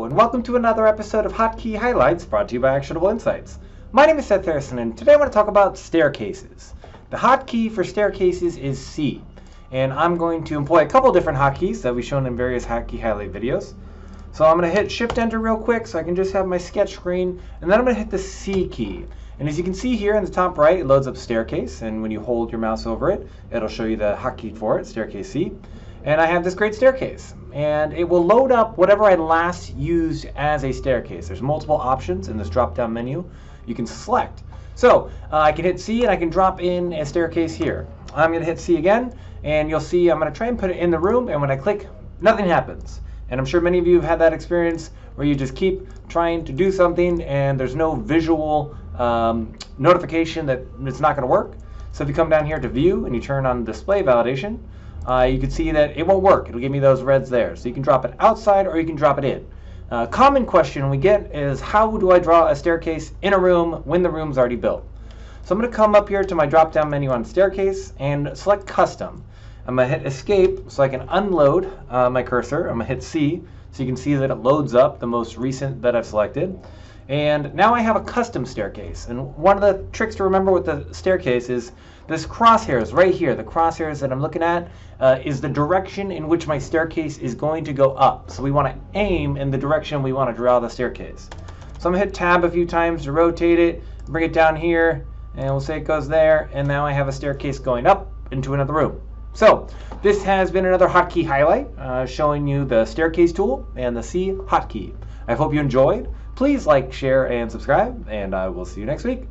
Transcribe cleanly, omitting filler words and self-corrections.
and welcome to another episode of Hotkey Highlights brought to you by Actionable Insights. My name is Seth Harrison, and today I want to talk about staircases. The hotkey for staircases is C, and I'm going to employ a couple different hotkeys that we've shown in various hotkey highlight videos. So I'm going to hit Shift-Enter real quick so I can just have my sketch screen, and then I'm going to hit the C key. And as you can see here in the top right, it loads up staircase, and when you hold your mouse over it, it'll show you the hotkey for it, staircase C. And I have this great staircase, and it will load up whatever I last used as a staircase. There's multiple options in this drop-down menu you can select. So I can hit C and I can drop in a staircase here. I'm going to hit C again, and you'll see I'm going to try and put it in the room, and when I click, nothing happens. And I'm sure many of you have had that experience where you just keep trying to do something and there's no visual notification that it's not going to work. So if you come down here to View and you turn on Display Validation, you can see that it won't work. It'll give me those reds there. So you can drop it outside or you can drop it in. Common question we get is, how do I draw a staircase in a room when the room's already built? So I'm going to come up here to my drop-down menu on Staircase and select Custom. I'm going to hit Escape so I can unload my cursor. I'm going to hit C so you can see that it loads up the most recent that I've selected. And now I have a custom staircase. And one of the tricks to remember with the staircase is this crosshairs right here. The crosshairs that I'm looking at is the direction in which my staircase is going to go up. So we want to aim in the direction we want to draw the staircase. So I'm going to hit Tab a few times to rotate it, bring it down here, and we'll say it goes there. And now I have a staircase going up into another room. So this has been another hotkey highlight showing you the staircase tool and the C hotkey. I hope you enjoyed. Please like, share, and subscribe, and I will see you next week.